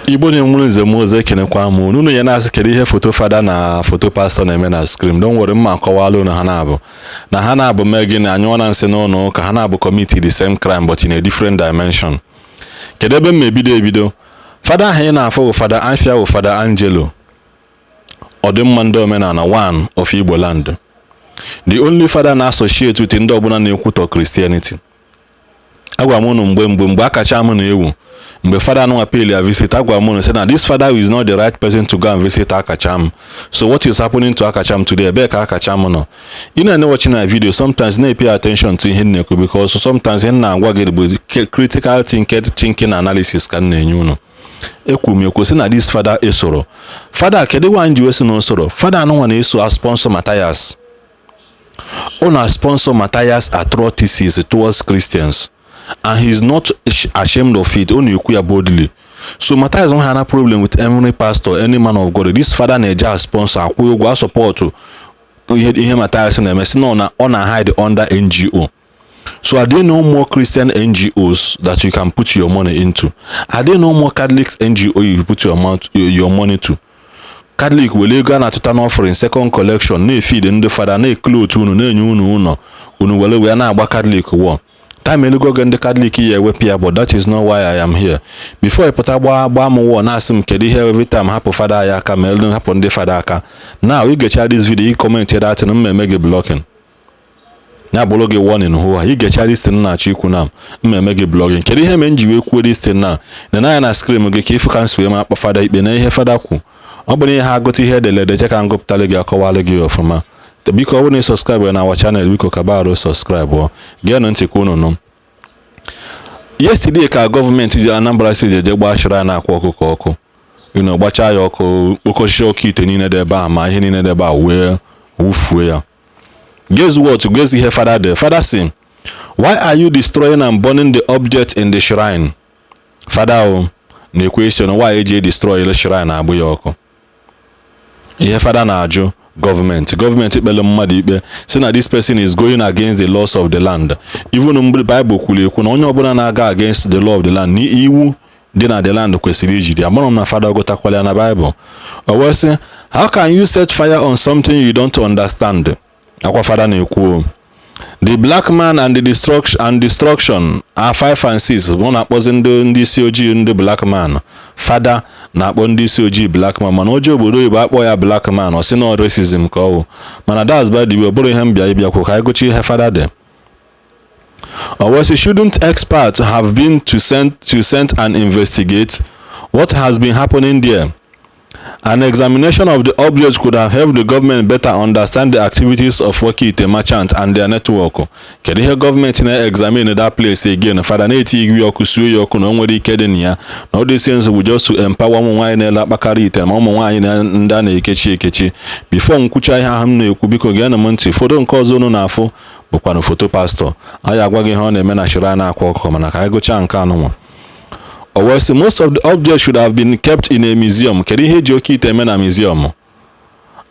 Igbo na-enwere nze m ozi ekenekwa m unu ya na-asị kedu ihe foto fada na foto pastọ na-eme na skrim. Don't worry, mma akọwala unu na ha na-abụ mee gịnị anyụọ na nsị n'ụlọ ụka ha na-abụ commit the same crime but in a different dimension. Kedu ebe m ebido fada ahụ ị na-afọ bụ fada Afia bụ fada Angelo ọdịmma ndị omenala one of Igbo land, the only father na-associate with ndị ọbụla na-ekwutọ Christianity. Agwa m unu mgbe akacha m na-ewu mgbe fada anụ appeal ya visit, agwa m unu say na this father is not the right person to go and visit Akacham. So what is happening to Akacham today? Ebe ka Akacham nọ? Ị na-watching na video sometimes na-pay attention to ihe nnekwu because sometimes ihe na-agwa gị bụ critical thinking analysis ka na-enye unu. Ekwu m ekwu sị na this father esoro fada kedu nwa nji wesi na osoro fada anụ na-eso a sponsor Matthias. Ọ na sponsor Matthias atrocities towards Christians and he is not ashamed of it. Ọ na-ekwu ya boldly. So Matthias don't have a problem with any pastor, any man of God. This father na-eje sponsor akwụ ụgwọ support ihe Matthias na-eme si na ọ na hide under NGO. So are there no more Christian NGOs that you can put your money into? Are there no more Catholic NGO you put your money to? Catholic will go na total offering second collection na-feed ndị fada na-clothe unu na-enye unu wele na-agba Catholic war. Time elugo ndị Catholic ya ewepụ ya, but that is not why I am here. Before I pụta gbaa m war na-asị m kedu ihe every time hapụ fada ya aka ma elu hapụ ndị fada aka. Now you get this video, you comment that na mmemme gị blocking. Na bụrụ gị warning hụ you get this thing na-achọ ikwu na mmemme gị blogging. Kedu ihe me nji wee kwuo this thing na ya na screen gị ka ifu ka nsi wee ma akpa fada ikpe na ihe fada kwu. Ọ bụrụ ihe ha agụta ihe edelede je ka ngụpụtara gị akọwala gị ọfụma. Biko ọ bụrụ na subscribe na our channel biko kabaro subscribe gee ntị ka unu. Yesterday ka gọọmenti ji Anambra State eje gbaa shrine na-akwụ ọkụkọ ọkụ. Gbachaa ya ọkụ kpokọchie ọkụ ite niile dị ebe a ma ihe niile dị ebe a wee wufuo ya. Guess what? Guess ihe fada dị. Fada sị, why are you destroying and burning the object in the shrine? Fada na question why eji destroy the shrine agbụ ya ọkụ. Ihe fada na-ajụ gọọmenti ikpele mmadụ ikpe si na this person is going against the laws of the land. Even mgbe Bible kwuru ekwu na onye ọbụla na-aga against the law of the land na iwu dị na the land kwesịrị ijide ya. Mara m na fada gotakwala na Bible. O wee sị, how can you set fire on something you don't understand? Akwa fada na-ekwu the black man and the destruction are 5 and 6. Mụ na-akpọzi ndị isi ojii ndị black man. Fada na-akpọ ndị isi ojii black man, mana oji obodo Igbo akpọ ya black man ọ sị na racism ka ọ. Mana that's by the way, ọ bụrụ ihe mbịa ịbịakwu ka anyị gụcha ihe fada dị. Shouldn't experts have been to send and investigate what has been happening there? An examination of the object could have helped the government better understand the activities of Wakite merchant and their network. Kedu ihe gọọmenti na-examine that place again? Fada na-eti igwe ọkụ suo ya ọkụ na o nwere ike dị na ya. Na all these things will just to empower ụmụ nwaanyị na-ele akpakarị ite ma ụmụ nwaanyị ndị a na-ekechi. Before nkwucha ihe ahụ m na-ekwu biko gee na m ntị. Foto nke ọzọ unu na-afụ bụkwanụ foto pastọ. Anyị agwa gị ihe ọ na-eme na shrine na-akwa ọkụ mana ka anyị gụchaa nke anụnwa. Most of the objects should have been kept in a museum. Kedu ihe eji oke ite eme na museum?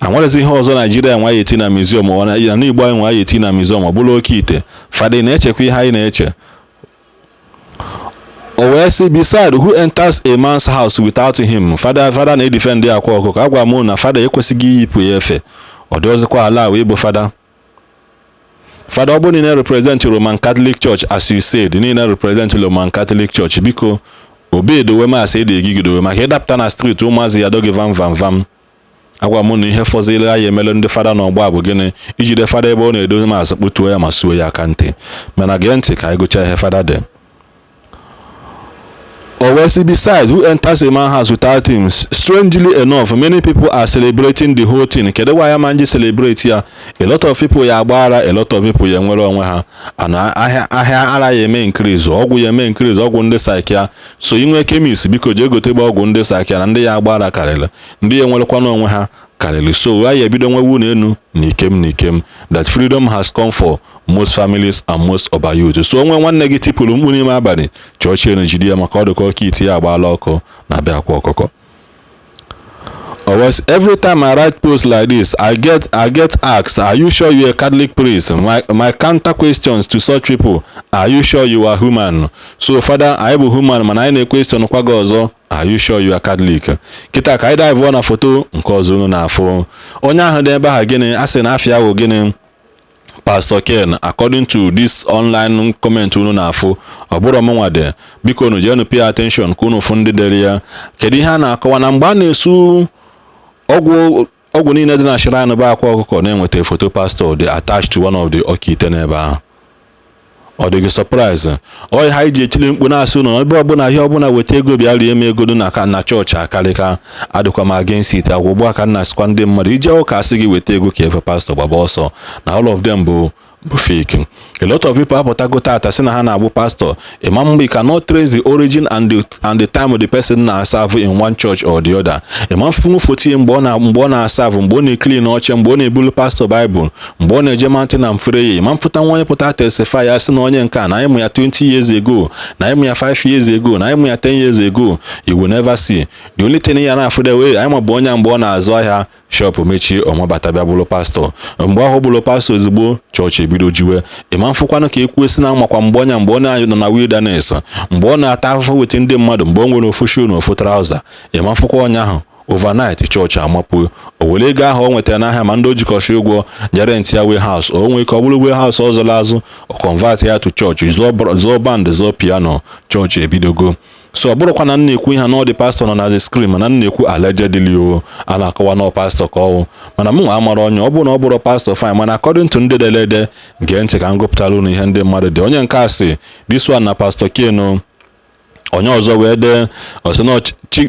Anwarezi ihe ọzọ Nigeria nwa eti na museum na Igbo anyị nwa eti na museum ọ bụla oke ite. Fada na-echekwa ihe anyị na-eche. Beside, who enters a man's house without him? Fada na-edefend ya akwa ọkụkọ. Agwa m na fada ekwesịghị iyipụ ya efe. Ọ dị ọzọkwa ala wee bụ fada. Fada ọ bụ niile represent Roman Catholic Church as you said, niile represent Roman Catholic Church. Biko obedowe masị ede egigidowe maka ịdapụta na street ụmụazị ya doge vam. Agwa m na ihe fọzile ya emele ndị fada n'ọgba bụ gịnị ijide fada ebe ọ na-edozi ma asakputuo ya ma suo ya aka ntị. Mana gee ntị ka anyị gụchaa ihe fada dị. Besides, who enters a man's house without him? Strangely enough, many people are celebrating the whole thing. Kedu why manji celebrate ya? A lot of people ya agbara, a lot of people ya nwere onwe ha. Ana ahịa ara ya eme increase, ọgwụ ya eme increase, ọgwụ ndị psychiatrist. So inwe chemist biko je gotegbe ọgwụ ndị psychiatrist na ndị ya agbara karịrị. Ndị ya nwerekwa n'onwe ha karịrị. So ya ebido nwewu n'enu n'ikem that freedom has come for most families and most of our youth. So onwe nwanne gị tipụrụ mkpu n'ime abalị chọọchị enu jide ya maka ọ dịka ọka iti ya agbaala ọkụ na bịa akwa ọkụkọ. always every time I write post like this, I get asked, are you sure you're a Catholic priest? My counter questions to such people, are you sure you are human? So Father, I bụ human mana anyị na-question kwa gị ọzọ, are you sure you are Catholic? Kita ka anyị dive na foto nke ọzọ unu na-afụ. Onye ahụ dị ebe ha gịnị asị na afịa ahụ gịnị? Pastor Ken, according to this online comment unu na-afụ, ọ bụrụ ọmụnwa de, biko unu jee pay attention ka unu fụ ndị dere ya. Kedu ihe a na-akọwa na mgbe a na-esu ọgwụ niile dị na shrine bụ akwa ọkụkọ na-enweta foto pastor dị attached to one of the ọkaite n'ebe ahụ? Ọ dị gị surprise? Ọ ha iji echili mkpu na-asị ụnụ ebe ọbụla ihe ọbụla weta ego bịa rie m ego na chọọchị akarịka, adịkwa m against it. Agwụgwọ aka nna asịkwa ndị mmadụ ije ụka asị gị weta ego ka efe pastọ gbaba ọsọ na all of them bụ fake. A lot of people apụtago tata sị na ha na-abụ pastor. Imam mgbe cannot trace the origin and the time of the person na-aserve in one church or the other. Imam funu fotie mgbe ọ na-aserve, mgbe ọ na-ekili n'oche, mgbe ọ na-ebulu pastor Bible, mgbe ọ na-eje mountain and prayer. Imam fụta nwa onye pụta testify ya sị na onye nke a na anyị mụ ya 20 years ago, na anyị mụ ya 5 years ago, na anyị mụ ya 10 years ago. You will never see. The only thing ya na-afụ de way anyị ma bụ onye mgbe ọ na-azụ ahịa shop mechi ọmabata bịa bụlụ pastọ. Mgbe ahụ bụlụ pastọ ozugbo chọọchị ebido jiwe. Imam fụkwanụ ka ekwu esi na makwa mgbe ọ na-nọ na wilderness, mgbe ọ na-ata afụfụ wete ndị mmadụ, mgbe ọ nwere ofu shoe na ofu trouser. Imam fụkwa onye ahụ overnight chọọchị amapụ. O were ego ahụ o nwetara n'ahịa ma ndị o jikọcha ụgwọ jere ntị ya warehouse, o nwee ka ọ bụrụ warehouse ọzọ lazụ, o convert ya to chọọchị, zụọ band, zụọ piano, chọọchị ebidogo. So ọ bụrụkwa na nna ekwu ihe na ọ dị pastọ nọ na the screen, mana nna ekwu allegedly o, a na-akọwa na pastọ ka ọwụ, mana mụ nwa amara onye ọ bụ na ọ bụrụ pastọ fine, mana according to ndị delede, gee ntị ka m gụpụtara unu ihe ndị mmadụ dị. Onye nke a sị this one na Pastor Ken. Onye ọzọ wee dee ọsịnọ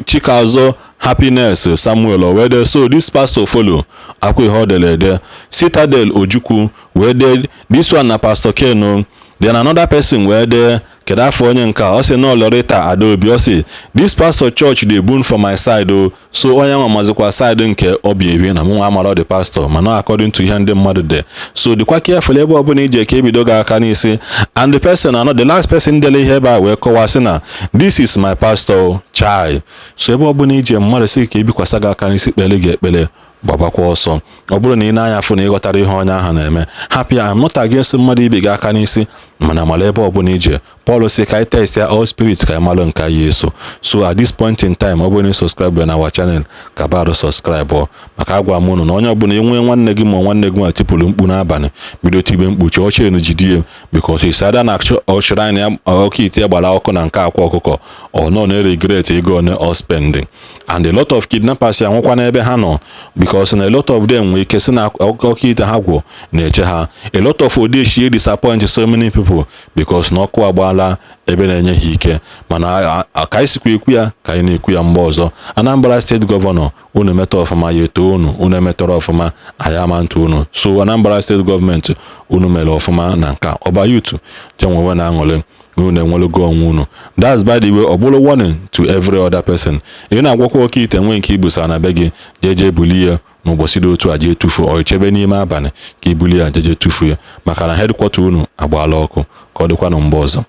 Chikazọ Happiness Samuel o wee dee so this pastor follow akwa ihe ọ delede. Citadel Ojukwu wee dee this one na Pastor Ken. Then another person wee dee kedu afọ onye nke a, ọ sị na Loretta Adaobi, ọ sị this pastor church dey boon for my side o. So onye nwa mazikwa side nke obi ebi na mụ amara the pastor mana according to ihe ndị mmadụ dị. So dịkwa careful ebe ọbụla ije ka ebido gị aka n'isi. And the person the last person dele ihe ebe a wee kọwaa sị na this is my pastor chai. So ebe ọbụla ije mmadụ sị ka ebikwasa gị aka n'isi kpele gị ekpele gbabakwa ọsọ. Ọ bụrụ na ị na-anya afụ na ịghọtara ihe onye ahụ na-eme, happy I'm not against mmadụ ibe gị aka n'isi, mana mara ebe ọbụla ije. Paul si ka anyị test ya all spirit ka anyị malụ nke anyị eso. So at this point in time, ọ bụrụ na ị subscribe na our channel ka baro subscribe maka agwa m unu na onye ọbụla enwee nwanne gị ma nwanne gị ma tipụrụ mkpu n'abalị bido tibe mkpuchi oche enu jidie because isada na shrine ya ọkaite ya gbara ọkụ na nke akwa ọkụkọ ọ nọ na regret ego one all spending. And a lot of kidnappers ya nwekwa n'ebe ha nọ because na a lot of them nwee ike si na ọkaite ha gwụ na-eche ha. A lot of odeshi disappoint so many people because na ọkụ agbaala ebe na-enye ha ike. Mana ka anyị sikwa ekwu ya ka anyị na-ekwu ya mgbe ọzọ. Anambra State Governor, unu emetọ ọfụma ya eto unu emetọrọ ọfụma anyị ama ntụ unu. So Anambra State Government unu mere ọfụma na nka ọba yutu jenwewe na aṅụrị unu enwelugo onwe unu. That's by the way ọ bụrụ warning to every other person. Ị na-agwakwa oke ite nwe nke ibusa na be gị jeje bulie n'ụbọchị dị otu a jee tufu ọ chebe n'ime abalị ka ibuli ya jeje tufu ya maka na headquarter unu agbaala ọkụ. Ka ọ dịkwa na mgbe ọzọ.